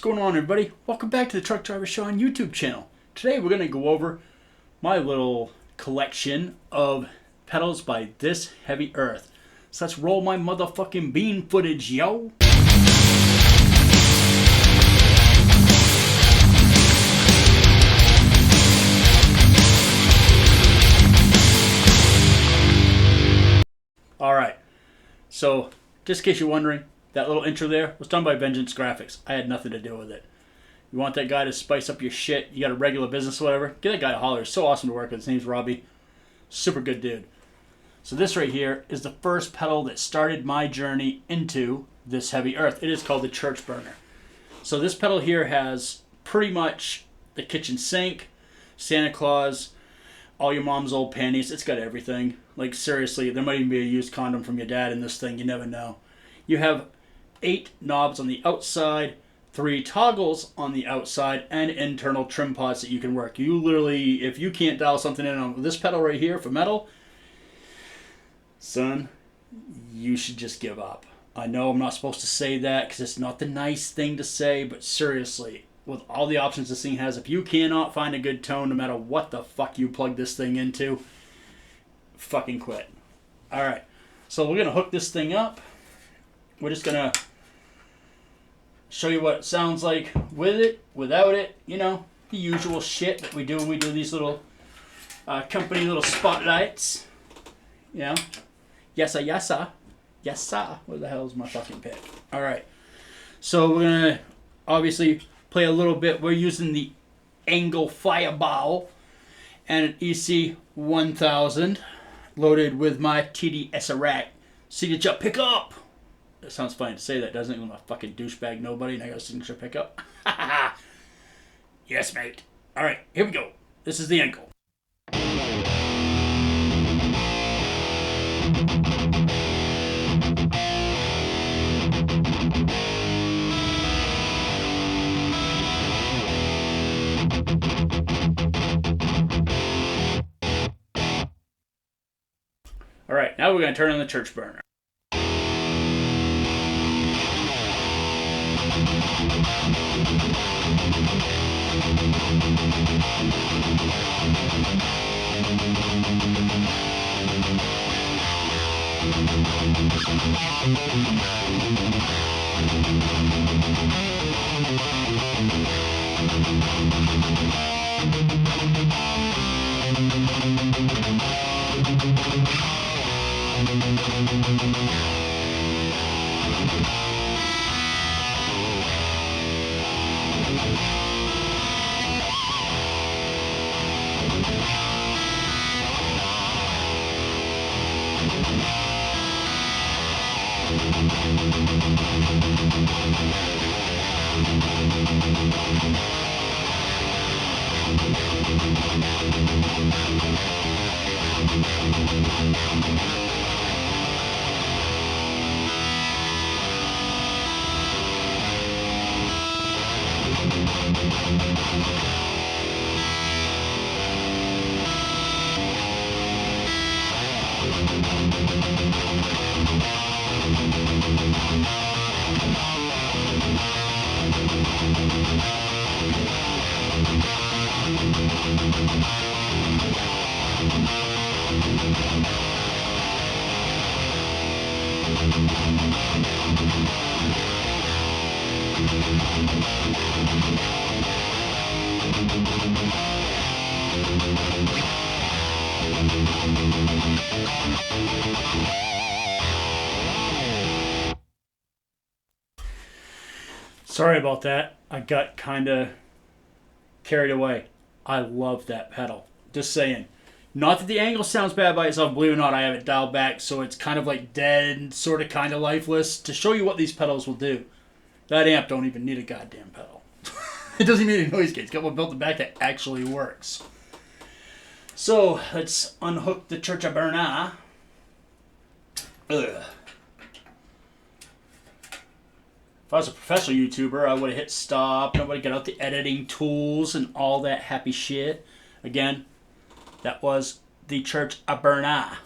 going on, everybody? Welcome back to the Truck Driver Show on YouTube channel. Today we're going to go over my little collection of pedals by This Heavy Earth. So let's roll my motherfucking bean footage, yo! Alright, so just in case you're wondering, that little intro there was done by Vengeance Graphics. I had nothing to do with it. You want that guy to spice up your shit, you got a regular business or whatever, get that guy a holler. It's so awesome to work with. His name's Robbie. Super good dude. So this right here is the first pedal that started my journey into This Heavy Earth. It is called the Church Burner. So this pedal here has pretty much the kitchen sink, Santa Claus, all your mom's old panties. It's got everything. Like seriously, there might even be a used condom from your dad in this thing. You never know. You have 8 knobs on the outside, 3 toggles on the outside, and internal trim pots that you can work. You literally, if you can't dial something in on this pedal right here for metal, son, you should just give up. I know I'm not supposed to say that because it's not the nice thing to say, but seriously, with all the options this thing has, if you cannot find a good tone no matter what the fuck you plug this thing into, fucking quit. Alright, so we're going to hook this thing up. We're just going to show you what it sounds like with it, without it, you know, the usual shit that we do when we do these little company little spotlights. You know, yes sir, yes sir, yes sir. Where the hell is my fucking pick? Alright, so we're going to obviously play a little bit. We're using the Angle Fireball and an EC 1000 loaded with my TD-SRAC signature pickup. It sounds funny to say that, doesn't it? I'm a fucking douchebag nobody and I got a signature pickup. Yes, mate. Alright, here we go. This is the Angle. Alright, now we're going to turn on the Church Burner. Sorry about that. I got kind of carried away. I love that pedal. Just saying. Not that the Angle sounds bad by itself. Believe it or not, I have it dialed back, so it's kind of like dead, sort of kind of lifeless. To show you what these pedals will do. That amp don't even need a goddamn pedal. It doesn't need a noise gate. It's got one built in the back that actually works. So, let's unhook the Church Burner. Ugh. If I was a professional YouTuber, I would have hit stop, and I would have got out the editing tools and all that happy shit. Again, that was the CHVRCHBVRNER.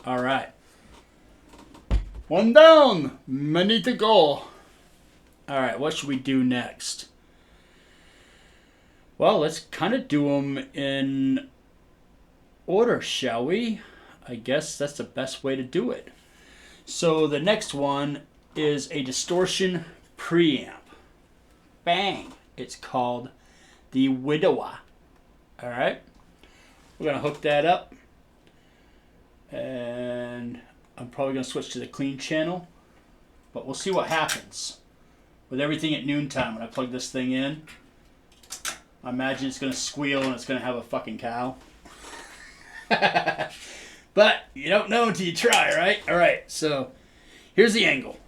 Alright. One down, many to go. Alright, what should we do next? Well, let's kind of do them in order, shall we? I guess that's the best way to do it. So the next one is a distortion preamp. Bang! It's called the Widower. Alright? We're going to hook that up. And I'm probably going to switch to the clean channel. But we'll see what happens. With everything at noontime when I plug this thing in, I imagine it's going to squeal and it's going to have a fucking cow. But you don't know until you try, right? Alright, so here's the angle.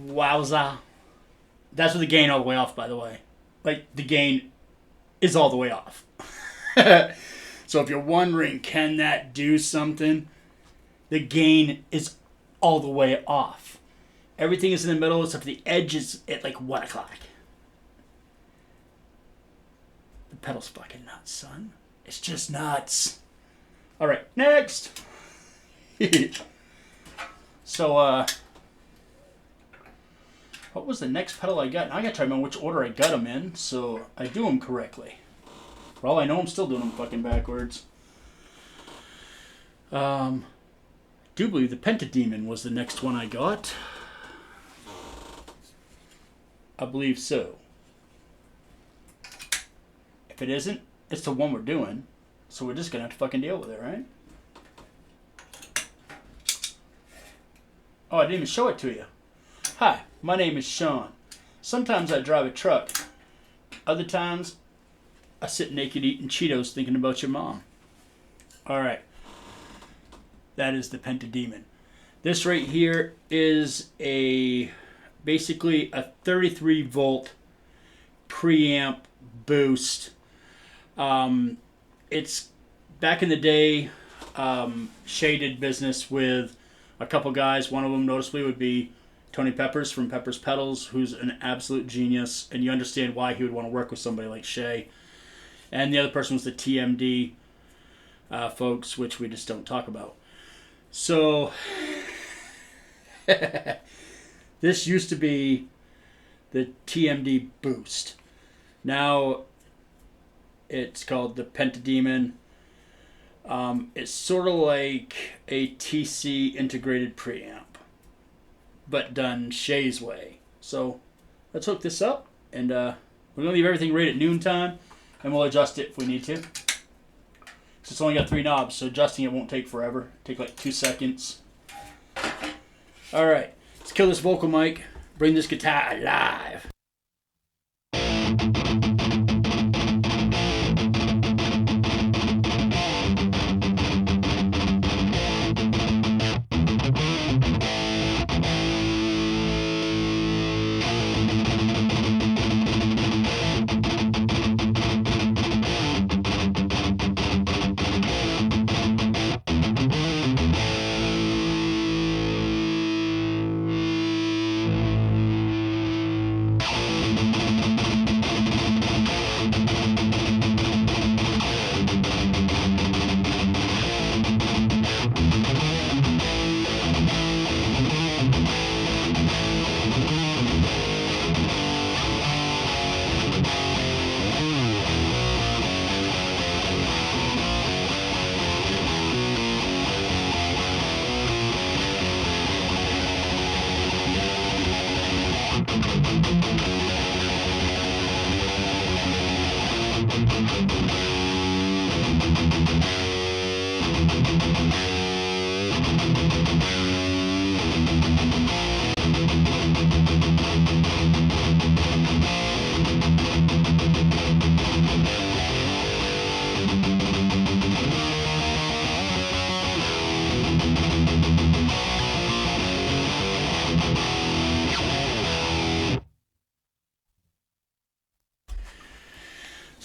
Wowza. That's with the gain all the way off, by the way. Like, the gain is all the way off. So if you're wondering, can that do something? The gain is all the way off. Everything is in the middle except for the edge is at like 1 o'clock. The pedal's fucking nuts, son. It's just nuts. Alright, next. So, what was the next pedal I got? Now I gotta try to remember which order I got them in, so I do them correctly. For all I know, I'm still doing them fucking backwards. I do believe the Penta Demon was the next one I got. I believe so. If it isn't, it's the one we're doing. So we're just gonna have to fucking deal with it, right? Oh, I didn't even show it to you. Hi, my name is Sean. Sometimes I drive a truck. Other times, I sit naked eating Cheetos thinking about your mom. Alright. That is the Penta Demon. This right here is basically a 33 volt preamp boost. It's back in the day, Shay did business with a couple guys. One of them noticeably would be Tony Peppers from Peppers Pedals, who's an absolute genius, and you understand why he would want to work with somebody like Shay. And the other person was the TMD folks, which we just don't talk about. So, this used to be the TMD Boost. Now, it's called the Penta Demon. It's sort of like a TC integrated preamp, but done Shay's way. So, let's hook this up, and we're going to leave everything right at noontime, and we'll adjust it if we need to. It's only got 3 knobs, so adjusting it won't take forever. Take like 2 seconds. Alright, let's kill this vocal mic, bring this guitar alive.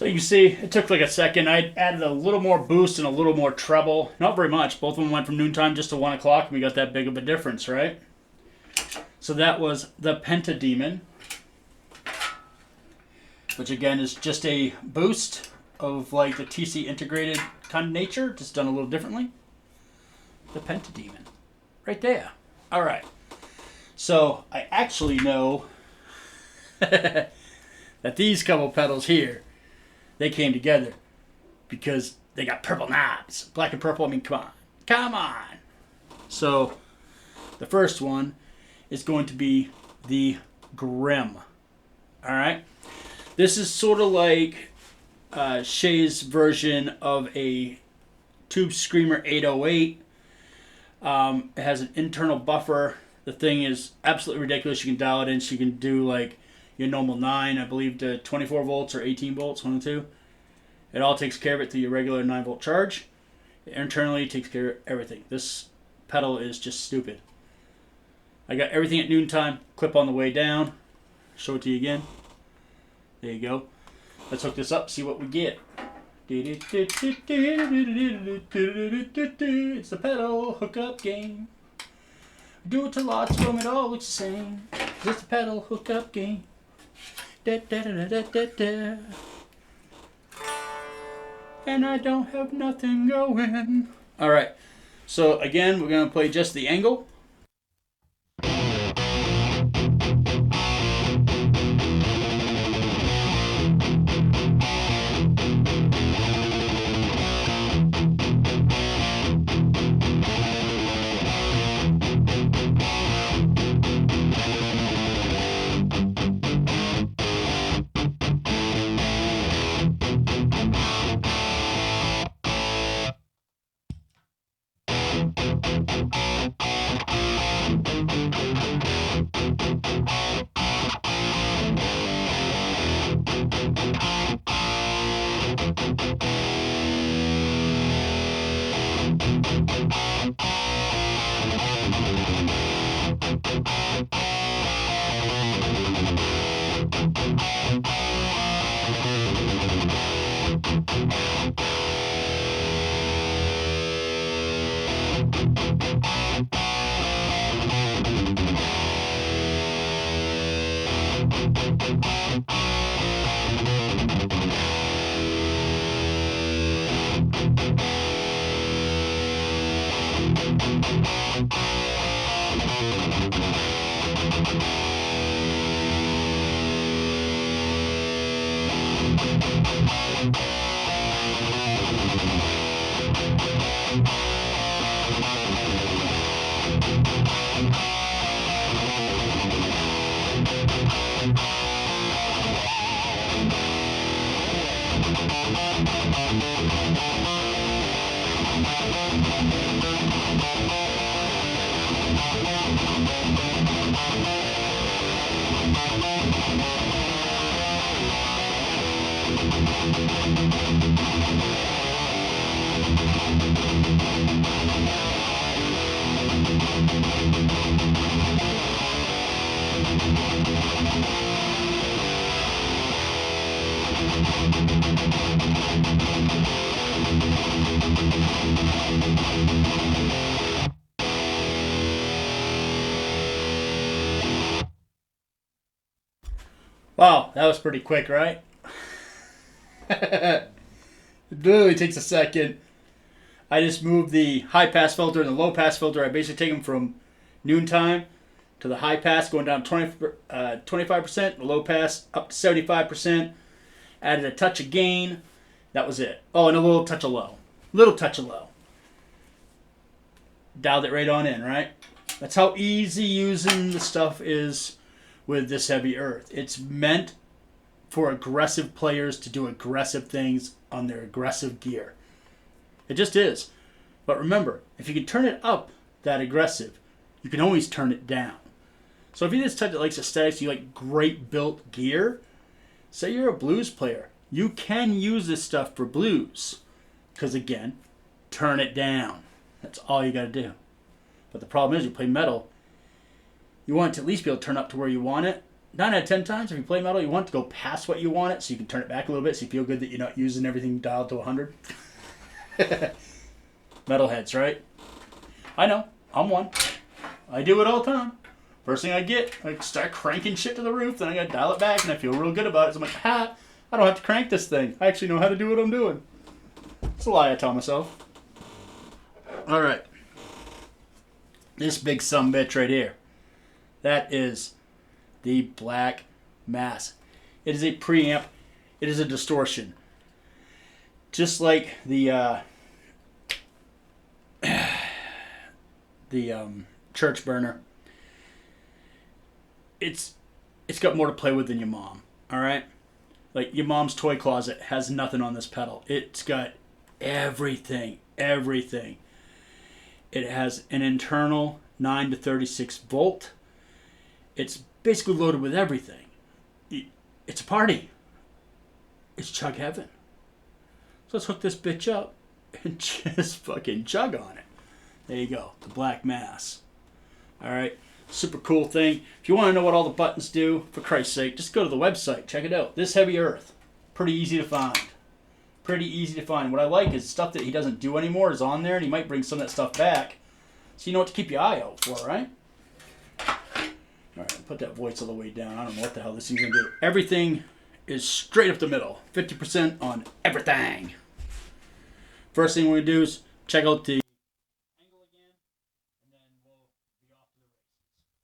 So you can see, it took like a second. I added a little more boost and a little more treble. Not very much. Both of them went from noontime just to 1 o'clock, and we got that big of a difference, right? So that was the Penta Demon, which again is just a boost of like the TC integrated kind of nature, just done a little differently. The Penta Demon. Right there. Alright. So I actually know that these couple pedals here, they came together because they got purple knobs. Black and purple, I mean, come on. Come on! So, the first one is going to be the Grim. Alright? This is sort of like Shay's version of a Tube Screamer 808. It has an internal buffer. The thing is absolutely ridiculous. You can dial it in. So you can do like your normal 9, I believe, to 24 volts or 18 volts, 1 or 2. It all takes care of it through your regular 9 volt charge. It internally takes care of everything. This pedal is just stupid. I got everything at noontime. Clip on the way down. Show it to you again. There you go. Let's hook this up, see what we get. It's the pedal hookup game. Do it to lots of them, it all looks the same. It's the pedal hookup game. And I don't have nothing going. Alright, so again, we're going to play just the angle. Wow, that was pretty quick, right? It literally takes a second. I just moved the high pass filter and the low pass filter. I basically take them from noontime to the high pass going down 25%, the low pass up to 75%. Added a touch of gain. That was it. Oh, and a little touch of low. Little touch of low. Dialed it right on in, right? That's how easy using the stuff is with this heavy earth. It's meant for aggressive players to do aggressive things on their aggressive gear. It just is. But remember, if you can turn it up that aggressive, you can always turn it down. So if you're this type that likes aesthetics, you like great built gear, say you're a blues player, you can use this stuff for blues. Because again, turn it down. That's all you got to do. But the problem is, you play metal, you want it to at least be able to turn up to where you want it. 9 out of 10 times, if you play metal, you want it to go past what you want it, so you can turn it back a little bit so you feel good that you're not using everything dialed to 100. Metalheads, right? I know. I'm one. I do it all the time. First thing I get, I start cranking shit to the roof, then I gotta dial it back, and I feel real good about it. So I'm like, ha, I don't have to crank this thing. I actually know how to do what I'm doing. It's a lie I tell myself. Alright. This big sumbitch right here. That is the Black Mass. It is a preamp. It is a distortion. Just like the church burner. It's got more to play with than your mom. Alright? Like your mom's toy closet has nothing on this pedal. It's got everything. Everything. It has an internal 9 to 36 volt. It's basically loaded with everything. It's a party. It's chug heaven. So let's hook this bitch up and just fucking chug on it. There you go. The Black Mass. Alright. Super cool thing. If you want to know what all the buttons do, for Christ's sake, just go to the website. Check it out. This Heavy Earth. Pretty easy to find. Pretty easy to find. What I like is stuff that he doesn't do anymore is on there, and he might bring some of that stuff back. So you know what to keep your eye out for, right? Alright, put that voice all the way down. I don't know what the hell this thing's going to do. Everything is straight up the middle. 50% on everything. First thing we're going to do is check out the angle again, and then we'll be off to the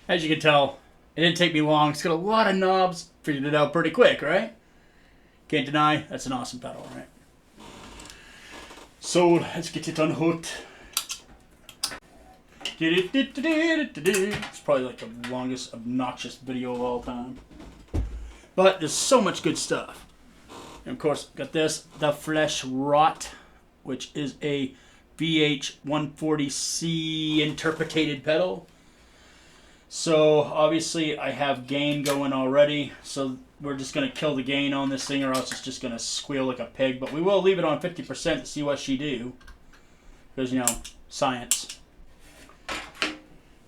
As you can tell, it didn't take me long. It's got a lot of knobs. Figured it out pretty quick, right? Can't deny, that's an awesome pedal, right? So, let's get it unhooked. It's probably like the longest obnoxious video of all time. But there's so much good stuff. And of course, got this, the Flesh Rot, which is a VH140C interpreted pedal. So obviously I have gain going already, so we're just going to kill the gain on this thing or else it's just going to squeal like a pig. But we will leave it on 50% to see what she do. Because, you know, science.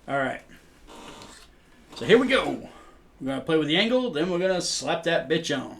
Alright. So here we go. We're going to play with the angle, then we're going to slap that bitch on.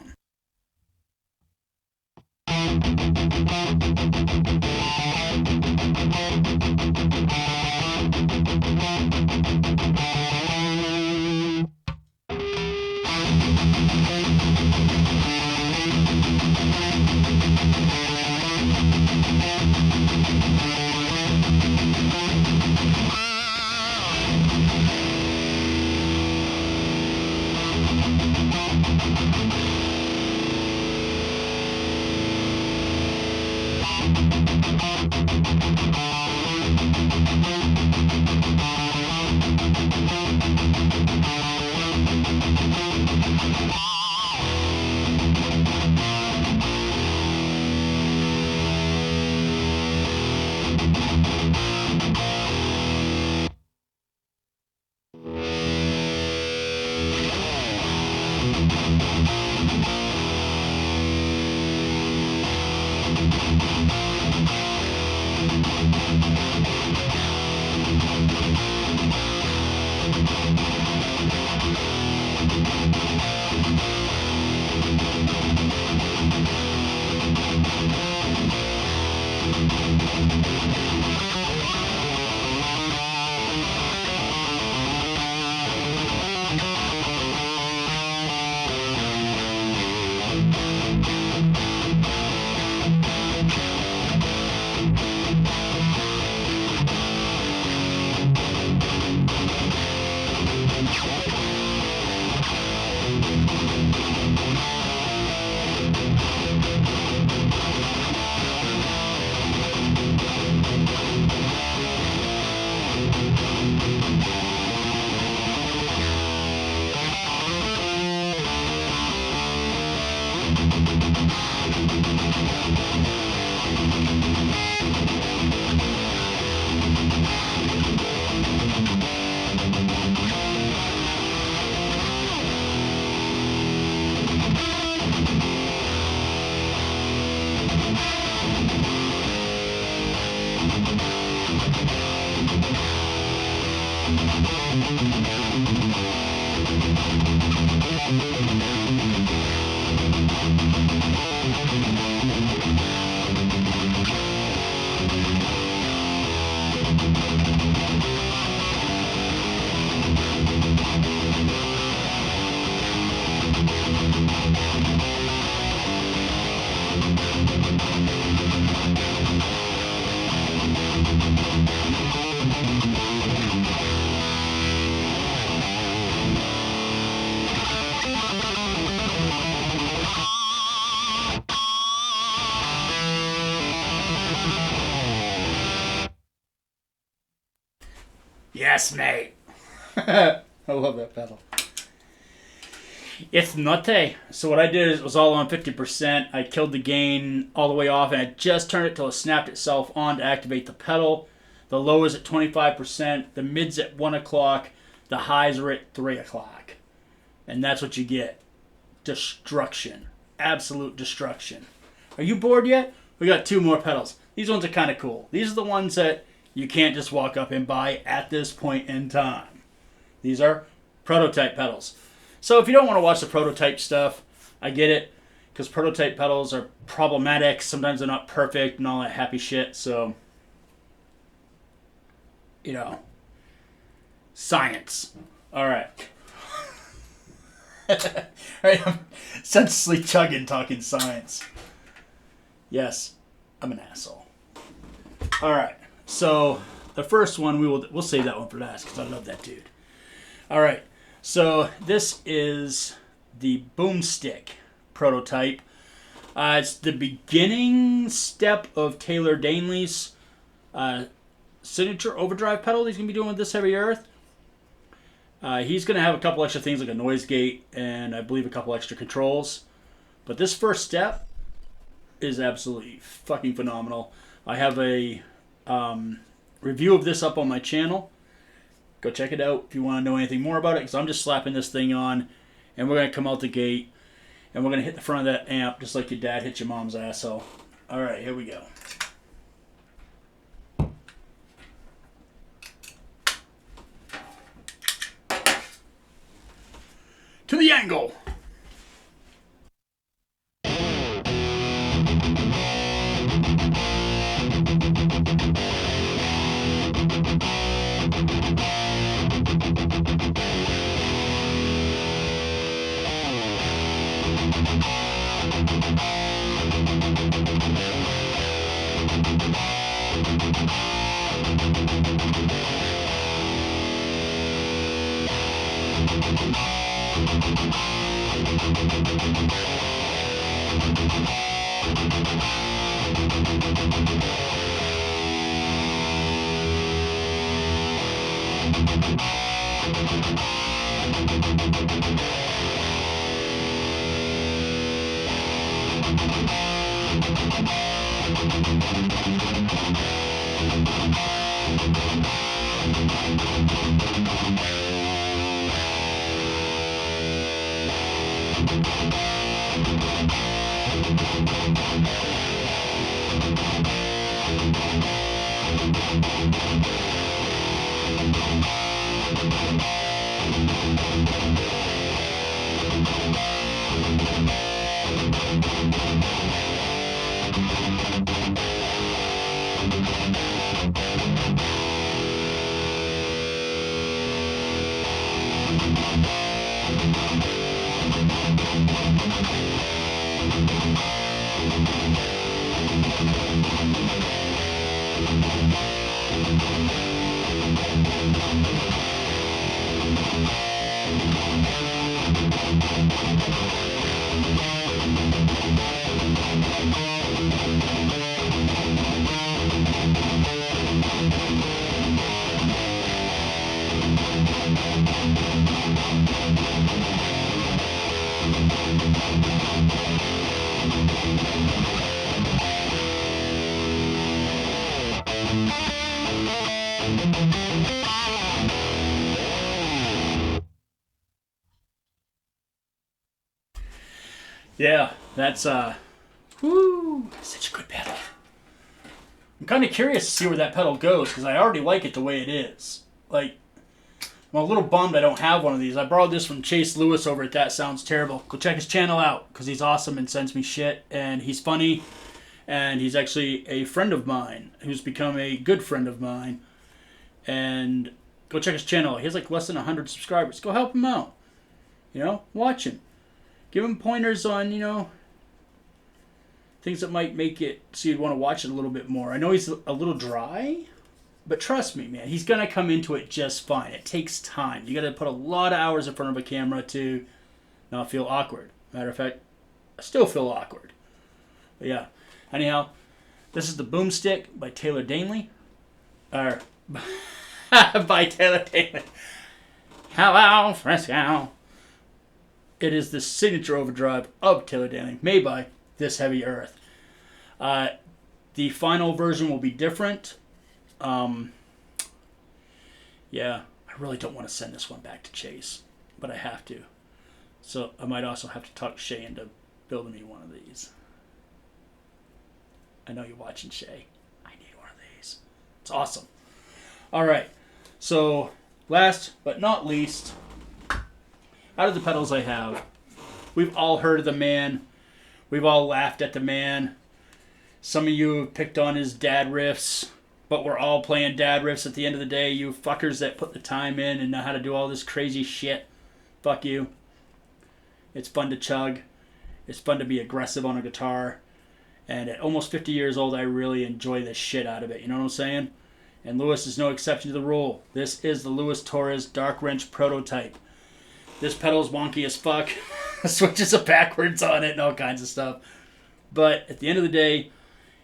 Yes, mate. I love that pedal. It's nutty. So what I did is it was all on 50%. I killed the gain all the way off and I just turned it till it snapped itself on to activate the pedal. The low is at 25%. The mid's at 1 o'clock. The highs are at 3 o'clock. And that's what you get. Destruction. Absolute destruction. Are you bored yet? We got 2 more pedals. These ones are kind of cool. These are the ones that you can't just walk up and buy at this point in time. These are prototype pedals. So if you don't want to watch the prototype stuff, I get it. Because prototype pedals are problematic. Sometimes they're not perfect and all that happy shit. So, you know, science. All right. I'm senselessly chugging talking science. Yes, I'm an asshole. All right. So the first one we'll save that one for last because I love that dude. All right. So this is the Boomstick Prototype. It's the beginning step of Taylor Danley's signature overdrive pedal he's going to be doing with This Heavy Earth. He's going to have a couple extra things like a noise gate and I believe a couple extra controls. But this first step is absolutely fucking phenomenal. I have a review of this up on my channel. Go check it out if you want to know anything more about it, because I'm just slapping this thing on and we're going to come out the gate and we're going to hit the front of that amp just like your dad hit your mom's asshole. Alright, here we go. To the angle! Yeah, that's such a good pedal. I'm kind of curious to see where that pedal goes because I already like it the way it is. Like, I'm a little bummed I don't have one of these. I borrowed this from Chase Lewis over at That Sounds Terrible. Go check his channel out because he's awesome and sends me shit and he's funny and he's actually a friend of mine who's become a good friend of mine. And go check his channel. He has like less than 100 subscribers. Go help him out. You know, watch him. Give him pointers on, you know, things that might make it so you'd want to watch it a little bit more. I know he's a little dry, but trust me, man, he's going to come into it just fine. It takes time. You got to put a lot of hours in front of a camera to not feel awkward. Matter of fact, I still feel awkward. But yeah, anyhow, this is the Boomstick by Taylor Danley. Or, by Taylor Danley. Hello, Fresco. It is the signature overdrive of Taylor Danley, made by This Heavy Earth. The final version will be different. Yeah, I really don't want to send this one back to Chase, but I have to. So I might also have to talk Shay into building me one of these. I know you're watching, Shay. I need one of these. It's awesome. All right. So last but not least, out of the pedals I have, we've all heard of the man. We've all laughed at the man. Some of you have picked on his dad riffs, but we're all playing dad riffs at the end of the day. You fuckers that put the time in and know how to do all this crazy shit. Fuck you. It's fun to chug. It's fun to be aggressive on a guitar. And at almost 50 years old, I really enjoy the shit out of it. You know what I'm saying? And Lewis is no exception to the rule. This is the Lewis Torres Darkwrench Prototype. This pedal is wonky as fuck. Switches are backwards on it and all kinds of stuff. But at the end of the day,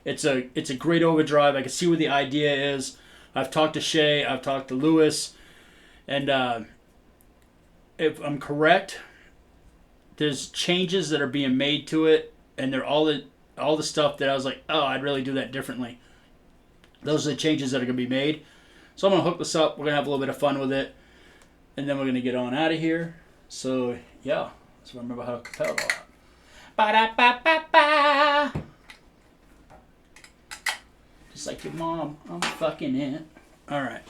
it's a great overdrive. I can see where the idea is. I've talked to Shay. I've talked to Lewis. And if I'm correct, there's changes that are being made to it. And they're all the stuff that I was like, oh, I'd really do that differently. Those are the changes that are going to be made. So I'm going to hook this up. We're going to have a little bit of fun with it. And then we're going to get on out of here. So, yeah. So remember how to pedal out. Ba-da-ba-ba-ba. Just like your mom. I'm fucking it. Alright.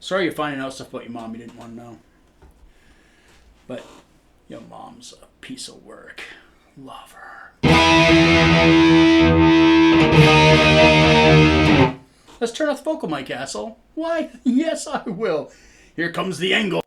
Sorry you're finding out stuff about your mom you didn't want to know. But your mom's a piece of work. Love her. Let's turn off the vocal mic, asshole. Why? Yes, I will. Here comes the angle.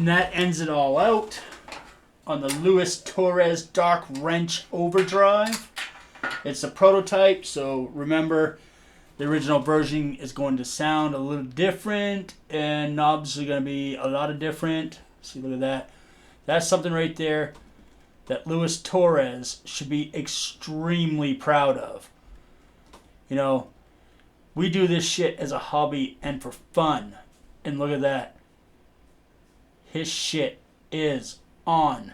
And that ends it all out on the Lewis Torres Darkwrench Overdrive. It's a prototype, so remember the original version is going to sound a little different and knobs are going to be a lot of different. See, look at that. That's something right there that Lewis Torres should be extremely proud of. You know, we do this shit as a hobby and for fun. And look at that. His shit is on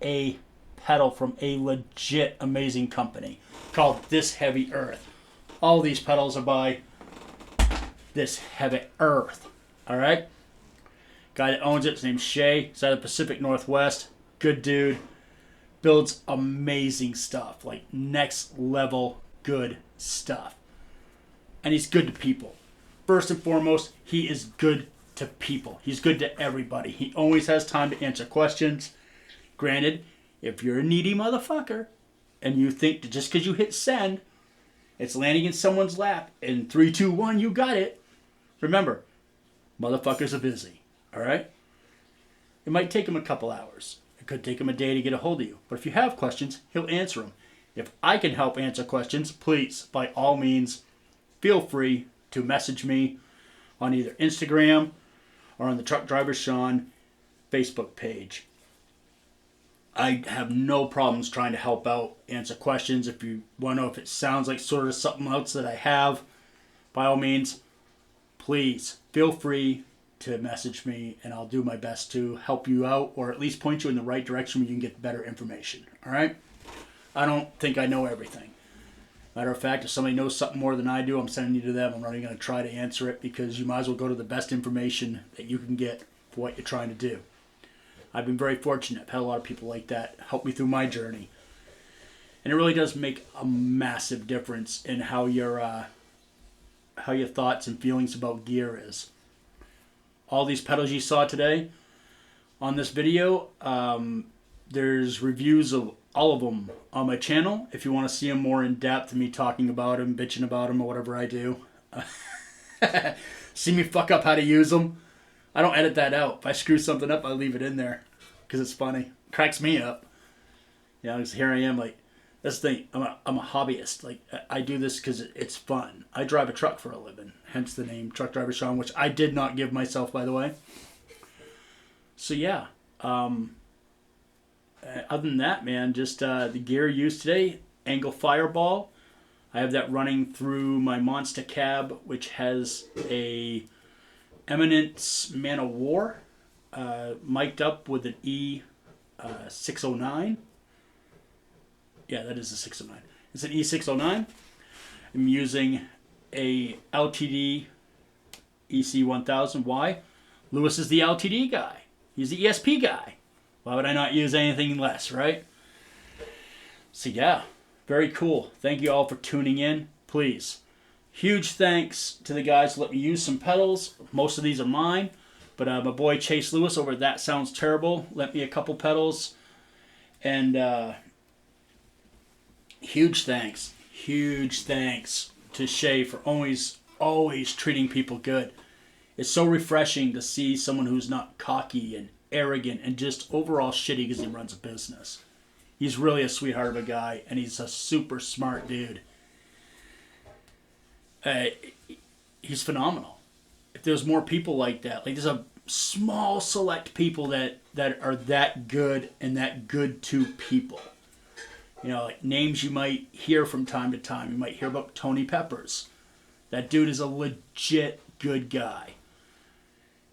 a pedal from a legit amazing company called This Heavy Earth. All these pedals are by This Heavy Earth. Alright? Guy that owns it, his name's Shay. He's out of the Pacific Northwest. Good dude. Builds amazing stuff. Like next level good stuff. And he's good to people. First and foremost, he is good to people. He's good to everybody. He always has time to answer questions. Granted, if you're a needy motherfucker and you think that just because you hit send, it's landing in someone's lap and 3, 2, 1, you got it. Remember, motherfuckers are busy. Alright? It might take him a couple hours. It could take him a day to get a hold of you. But if you have questions, he'll answer them. If I can help answer questions, please, by all means, feel free to message me on either Instagram or on the Truck Driver Sean Facebook page. I have no problems trying to help out, answer questions. If you want to know if it sounds like sort of something else that I have, by all means, please feel free to message me and I'll do my best to help you out or at least point you in the right direction where you can get better information. Alright? I don't think I know everything. Matter of fact, if somebody knows something more than I do, I'm sending you to them. I'm not even going to try to answer it because you might as well go to the best information that you can get for what you're trying to do. I've been very fortunate. I've had a lot of people like that help me through my journey. And it really does make a massive difference in how your thoughts and feelings about gear is. All these pedals you saw today on this video, there's reviews of all of them on my channel. If you want to see them more in depth, me talking about them, bitching about them, or whatever I do. See me fuck up how to use them. I don't edit that out. If I screw something up, I leave it in there because it's funny. It cracks me up. You know, because here I am, like, that's the thing. I'm a hobbyist. Like, I do this because it's fun. I drive a truck for a living, hence the name Truck Driver Sean, which I did not give myself, by the way. So yeah. Other than that, man, just the gear used today, Angle Fireball. I have that running through my Monster Cab, which has a Eminence Man of War, mic'd up with an E609. Yeah, that is a 609. It's an E609. I'm using a LTD EC1000. Why? Lewis is the LTD guy. He's the ESP guy. Why would I not use anything less, right? So yeah, very cool. Thank you all for tuning in. Please, huge thanks to the guys who let me use some pedals. Most of these are mine. But my boy Chase Lewis over at That Sounds Terrible lent me a couple pedals. And huge thanks to Shay for always treating people good. It's so refreshing to see someone who's not cocky and arrogant and just overall shitty because he runs a business. He's really a sweetheart of a guy, and he's a super smart dude. He's phenomenal. If there's more people like that, like there's a small select people that are that good and that good to people. You know, like names you might hear from time to time. You might hear about Tony Peppers. That dude is a legit good guy.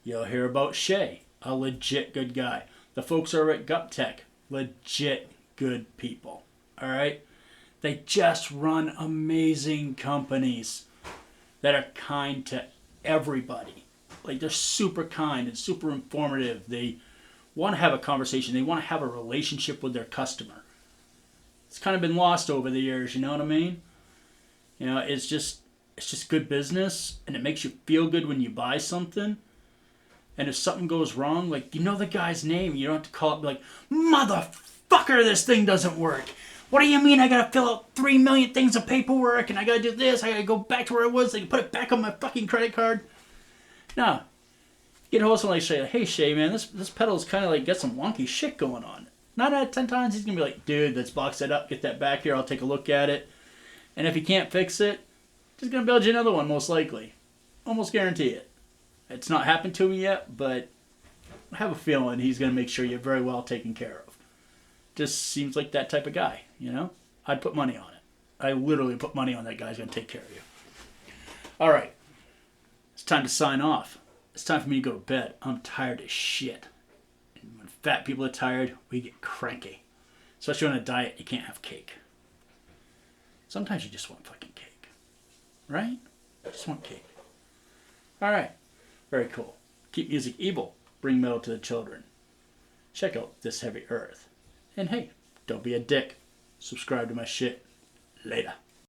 You'll hear about Shay, a legit good guy. The folks over at GupTech, legit good people. All right? They just run amazing companies that are kind to everybody. Like, they're super kind and super informative. They want to have a conversation. They want to have a relationship with their customer. It's kind of been lost over the years, you know what I mean? You know, it's just good business, and it makes you feel good when you buy something. And if something goes wrong, like, you know the guy's name. You don't have to call up and be like, motherfucker, this thing doesn't work. What do you mean I gotta fill out 3 million things of paperwork, and I gotta do this, I gotta go back to where I was, I can put it back on my fucking credit card? No. get hold of someone like Shay, hey Shay, man, this pedal's kind of like got some wonky shit going on. 9 out of 10 times he's gonna be like, dude, let's box that up, get that back here, I'll take a look at it. And if he can't fix it, he's gonna build you another one, most likely. Almost guarantee it. It's not happened to me yet, but I have a feeling he's gonna make sure you're very well taken care of. Just seems like that type of guy, you know? I'd put money on it. I literally put money on that guy's gonna take care of you. All right, it's time to sign off. It's time for me to go to bed. I'm tired as shit. And when fat people are tired, we get cranky. Especially on a diet, you can't have cake. Sometimes you just want fucking cake. Right? I just want cake. Alright. Very cool. Keep music evil. Bring metal to the children. Check out This Heavy Earth. And hey, don't be a dick. Subscribe to my shit. Later.